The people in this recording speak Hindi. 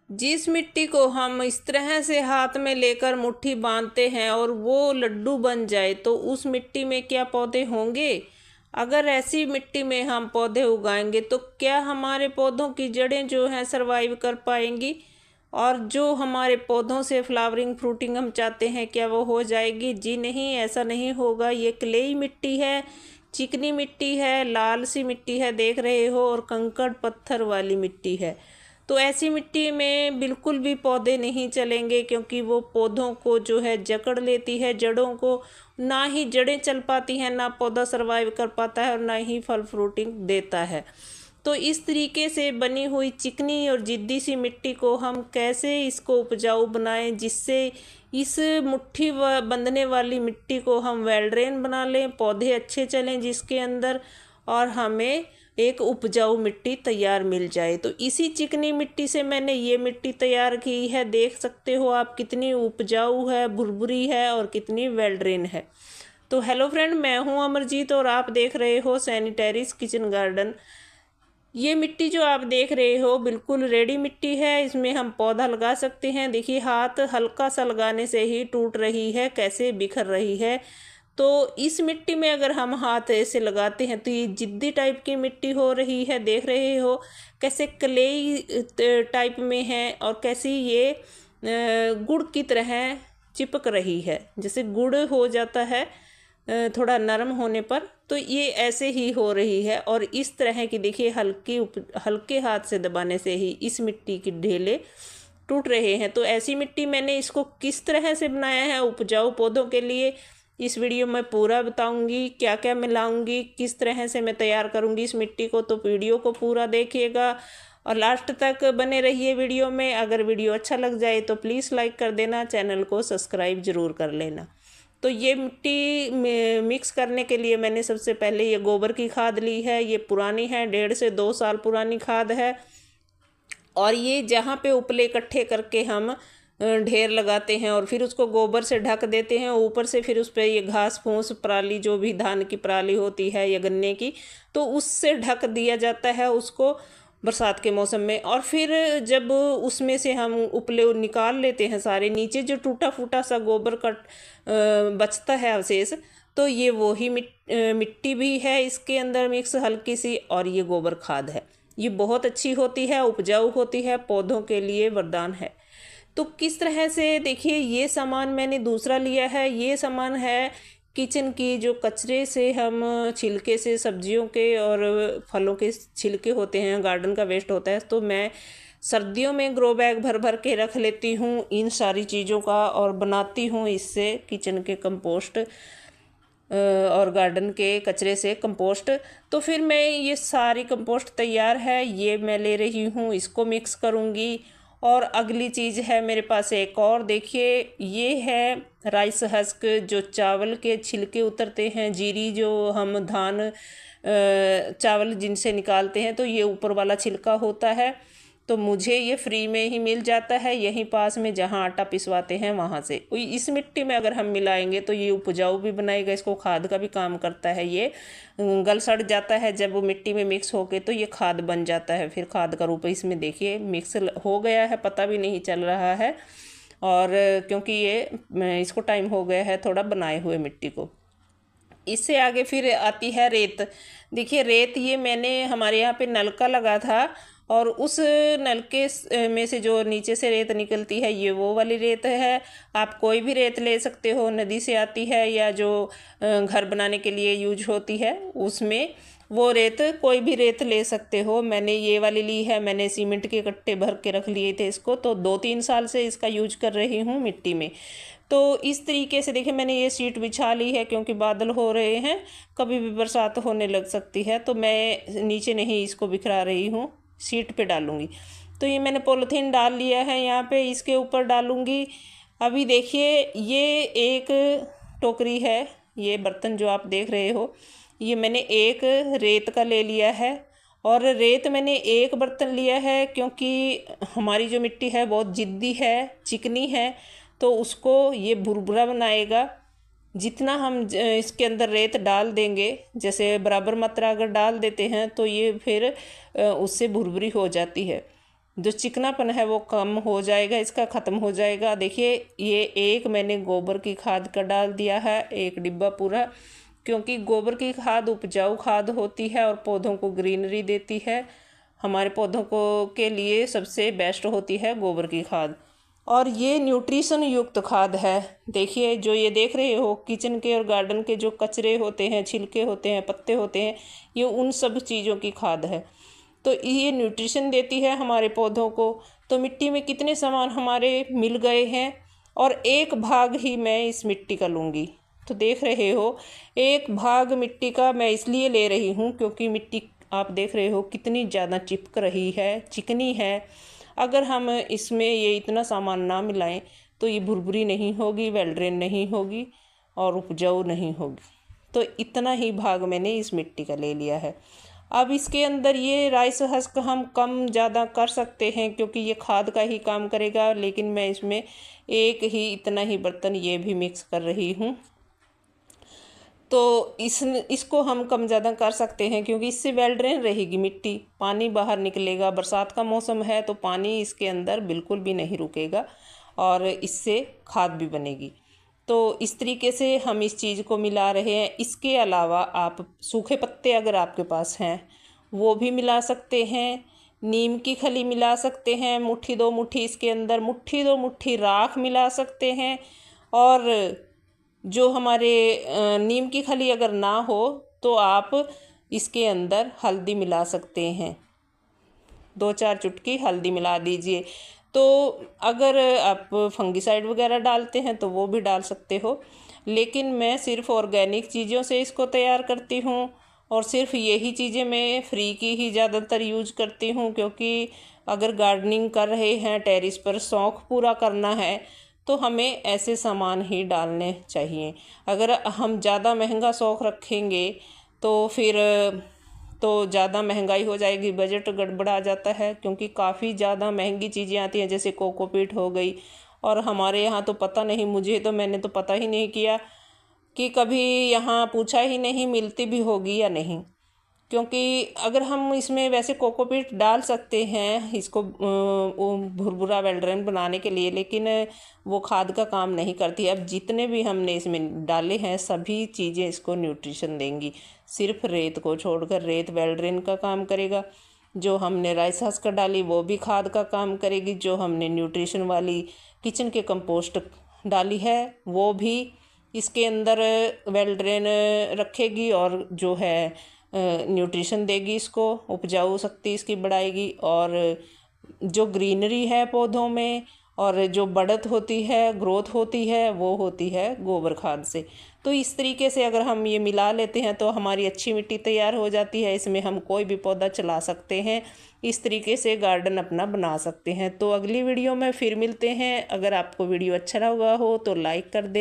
जिस मिट्टी को हम इस तरह से हाथ में लेकर मुट्ठी बांधते हैं और वो लड्डू बन जाए तो उस मिट्टी में क्या पौधे होंगे? अगर ऐसी मिट्टी में हम पौधे उगाएंगे तो क्या हमारे पौधों की जड़ें जो हैं सरवाइव कर पाएंगी? और जो हमारे पौधों से फ्लावरिंग फ्रूटिंग हम चाहते हैं क्या वो हो जाएगी? जी नहीं, ऐसा नहीं होगा। ये क्लेई मिट्टी है, चिकनी मिट्टी है, लाल सी मिट्टी है, देख रहे हो, और कंकड़ पत्थर वाली मिट्टी है। तो ऐसी मिट्टी में बिल्कुल भी पौधे नहीं चलेंगे, क्योंकि वो पौधों को जो है जकड़ लेती है, जड़ों को। ना ही जड़ें चल पाती हैं, ना पौधा सरवाइव कर पाता है, और ना ही फल फ्रूटिंग देता है। तो इस तरीके से बनी हुई चिकनी और जिद्दी सी मिट्टी को हम कैसे इसको उपजाऊ बनाएं, जिससे इस मुट्ठी बंधने वाली मिट्टी को हम वेल ड्रेन बना लें, पौधे अच्छे चलें जिसके अंदर, और हमें एक उपजाऊ मिट्टी तैयार मिल जाए। तो इसी चिकनी मिट्टी से मैंने ये मिट्टी तैयार की है, देख सकते हो आप कितनी उपजाऊ है, भुरभुरी है और कितनी वेल ड्रेन है। तो हेलो फ्रेंड, मैं हूँ अमरजीत और आप देख रहे हो सैनी टेरेस किचन गार्डन। ये मिट्टी जो आप देख रहे हो बिल्कुल रेडी मिट्टी है, इसमें हम पौधा लगा सकते हैं। देखिए हाथ हल्का सा लगाने से ही टूट रही है, कैसे बिखर रही है। तो इस मिट्टी में अगर हम हाथ ऐसे लगाते हैं तो ये जिद्दी टाइप की मिट्टी हो रही है, देख रहे हो कैसे क्लेई टाइप में है, और कैसी ये गुड़ की तरह चिपक रही है, जैसे गुड़ हो जाता है थोड़ा नरम होने पर, तो ये ऐसे ही हो रही है। और इस तरह की देखिए हल्के हाथ से दबाने से ही इस मिट्टी के ढेले टूट रहे हैं। तो ऐसी मिट्टी मैंने इसको किस तरह से बनाया है उपजाऊ पौधों के लिए, इस वीडियो में पूरा बताऊंगी। क्या क्या मिलाऊंगी, किस तरह से मैं तैयार करूंगी इस मिट्टी को, तो वीडियो को पूरा देखिएगा और लास्ट तक बने रहिए वीडियो में। अगर वीडियो अच्छा लग जाए तो प्लीज़ लाइक कर देना, चैनल को सब्सक्राइब ज़रूर कर लेना। तो ये मिट्टी मिक्स करने के लिए मैंने सबसे पहले ये गोबर की खाद ली है। ये पुरानी है, 1.5 से 2 साल पुरानी खाद है। और ये जहाँ पे उपले इकट्ठे करके हम ढेर लगाते हैं और फिर उसको गोबर से ढक देते हैं, ऊपर से फिर उस पर ये घास फूस पराली, जो भी धान की पराली होती है या गन्ने की, तो उससे ढक दिया जाता है उसको बरसात के मौसम में। और फिर जब उसमें से हम उपले निकाल लेते हैं सारे, नीचे जो टूटा फूटा सा गोबर का बचता है अवशेष, तो ये वही मिट्टी भी है इसके अंदर मिक्स हल्की सी, और ये गोबर खाद है। ये बहुत अच्छी होती है, उपजाऊ होती है, पौधों के लिए वरदान है। तो किस तरह से देखिए, ये सामान मैंने दूसरा लिया है। ये सामान है किचन की, जो कचरे से हम छिलके से सब्जियों के और फलों के छिलके होते हैं, गार्डन का वेस्ट होता है, तो मैं सर्दियों में ग्रो बैग भर भर के रख लेती हूँ इन सारी चीज़ों का, और बनाती हूँ इससे किचन के कंपोस्ट और गार्डन के कचरे से कंपोस्ट। तो फिर मैं ये सारी कंपोस्ट तैयार है, ये मैं ले रही हूँ, इसको मिक्स करूँगी। और अगली चीज़ है मेरे पास एक और, देखिए ये है राइस हस्क, जो चावल के छिलके उतरते हैं, जीरी जो हम धान चावल जिनसे निकालते हैं, तो ये ऊपर वाला छिलका होता है। तो मुझे ये फ्री में ही मिल जाता है, यहीं पास में जहाँ आटा पिसवाते हैं वहाँ से। इस मिट्टी में अगर हम मिलाएंगे तो ये उपजाऊ भी बनाएगा, इसको खाद का भी काम करता है। ये गल सड़ जाता है जब वो मिट्टी में मिक्स होके, तो ये खाद बन जाता है, फिर खाद का रूप इसमें देखिए मिक्स हो गया है, पता भी नहीं चल रहा है। और क्योंकि ये इसको टाइम हो गया है थोड़ा बनाए हुए मिट्टी को। इससे आगे फिर आती है रेत। देखिए रेत, ये मैंने हमारे यहाँ पे नलका लगा था, और उस नलके में से जो नीचे से रेत निकलती है, ये वो वाली रेत है। आप कोई भी रेत ले सकते हो, नदी से आती है या जो घर बनाने के लिए यूज होती है, उसमें वो रेत, कोई भी रेत ले सकते हो। मैंने ये वाली ली है, मैंने सीमेंट के कट्टे भर के रख लिए थे इसको, तो 2-3 साल से इसका यूज कर रही हूँ मिट्टी में। तो इस तरीके से देखिए मैंने ये शीट बिछा ली है, क्योंकि बादल हो रहे हैं, कभी भी बरसात होने लग सकती है, तो मैं नीचे नहीं इसको बिखरा रही हूँ, शीट पे डालूंगी। तो ये मैंने पॉलीथीन डाल लिया है, यहाँ पे इसके ऊपर डालूंगी। अभी देखिए ये एक टोकरी है, ये बर्तन जो आप देख रहे हो, ये मैंने एक रेत का ले लिया है। और रेत मैंने एक बर्तन लिया है, क्योंकि हमारी जो मिट्टी है बहुत जिद्दी है, चिकनी है, तो उसको ये भुरभुरा बनाएगा। जितना हम इसके अंदर रेत डाल देंगे, जैसे बराबर मात्रा अगर डाल देते हैं, तो ये फिर उससे भुरभुरी हो जाती है। जो चिकनापन है वो कम हो जाएगा, इसका ख़त्म हो जाएगा। देखिए ये एक मैंने गोबर की खाद का डाल दिया है, एक डिब्बा पूरा, क्योंकि गोबर की खाद उपजाऊ खाद होती है और पौधों को ग्रीनरी देती है। हमारे पौधों को के लिए सबसे बेस्ट होती है गोबर की खाद, और ये न्यूट्रिशन युक्त खाद है। देखिए जो ये देख रहे हो किचन के और गार्डन के जो कचरे होते हैं, छिलके होते हैं, पत्ते होते हैं, ये उन सब चीज़ों की खाद है। तो ये न्यूट्रिशन देती है हमारे पौधों को। तो मिट्टी में कितने सामान हमारे मिल गए हैं, और एक भाग ही मैं इस मिट्टी का लूँगी। तो देख रहे हो एक भाग मिट्टी का मैं इसलिए ले रही हूँ क्योंकि मिट्टी आप देख रहे हो कितनी ज़्यादा चिपक रही है, चिकनी है। अगर हम इसमें ये इतना सामान ना मिलाएं तो ये भुरभुरी नहीं होगी, वेल ड्रेन नहीं होगी और उपजाऊ नहीं होगी। तो इतना ही भाग मैंने इस मिट्टी का ले लिया है। अब इसके अंदर ये राइस हस्क हम कम ज़्यादा कर सकते हैं क्योंकि ये खाद का ही काम करेगा, लेकिन मैं इसमें एक ही इतना ही बर्तन ये भी मिक्स कर रही हूँ। तो इसको हम कम ज़्यादा कर सकते हैं क्योंकि इससे वेल ड्रेन रहेगी मिट्टी, पानी बाहर निकलेगा। बरसात का मौसम है तो पानी इसके अंदर बिल्कुल भी नहीं रुकेगा और इससे खाद भी बनेगी। तो इस तरीके से हम इस चीज़ को मिला रहे हैं। इसके अलावा आप सूखे पत्ते अगर आपके पास हैं वो भी मिला सकते हैं, नीम की खली मिला सकते हैं, मुट्ठी दो मुट्ठी इसके अंदर, मुट्ठी दो मुट्ठी राख मिला सकते हैं। और जो हमारे नीम की खली अगर ना हो तो आप इसके अंदर हल्दी मिला सकते हैं, 2-4 चुटकी हल्दी मिला दीजिए। तो अगर आप फंगिसाइड वगैरह डालते हैं तो वो भी डाल सकते हो, लेकिन मैं सिर्फ ऑर्गेनिक चीज़ों से इसको तैयार करती हूँ और सिर्फ यही चीज़ें मैं फ्री की ही ज़्यादातर यूज करती हूँ। क्योंकि अगर गार्डनिंग कर रहे हैं, टेरेस पर शौक़ पूरा करना है तो हमें ऐसे सामान ही डालने चाहिए। अगर हम ज़्यादा महंगा शौक़ रखेंगे तो फिर तो ज़्यादा महंगाई हो जाएगी, बजट गड़बड़ा जाता है क्योंकि काफ़ी ज़्यादा महंगी चीज़ें आती हैं, जैसे कोकोपीट हो गई। और हमारे यहाँ तो पता नहीं, मैंने तो पता ही नहीं किया कि कभी यहाँ पूछा ही नहीं मिलती भी होगी या नहीं। क्योंकि अगर हम इसमें वैसे कोकोपीट डाल सकते हैं इसको भुरभुरा वेल ड्रेन बनाने के लिए, लेकिन वो खाद का काम नहीं करती। अब जितने भी हमने इसमें डाले हैं सभी चीज़ें इसको न्यूट्रिशन देंगी, सिर्फ रेत को छोड़कर। रेत वेल ड्रेन का काम करेगा, जो हमने राइस हस्क डाली वो भी खाद का काम करेगी, जो हमने न्यूट्रिशन वाली किचन के कंपोस्ट डाली है वो भी इसके अंदर वेल ड्रेन रखेगी और जो है न्यूट्रिशन देगी, इसको उपजाऊ शक्ति इसकी बढ़ाएगी। और जो ग्रीनरी है पौधों में और जो बढ़त होती है, ग्रोथ होती है, वो होती है गोबर खाद से। तो इस तरीके से अगर हम ये मिला लेते हैं तो हमारी अच्छी मिट्टी तैयार हो जाती है। इसमें हम कोई भी पौधा चला सकते हैं, इस तरीके से गार्डन अपना बना सकते हैं। तो अगली वीडियो में फिर मिलते हैं। अगर आपको वीडियो अच्छा लगा हो तो लाइक कर दें।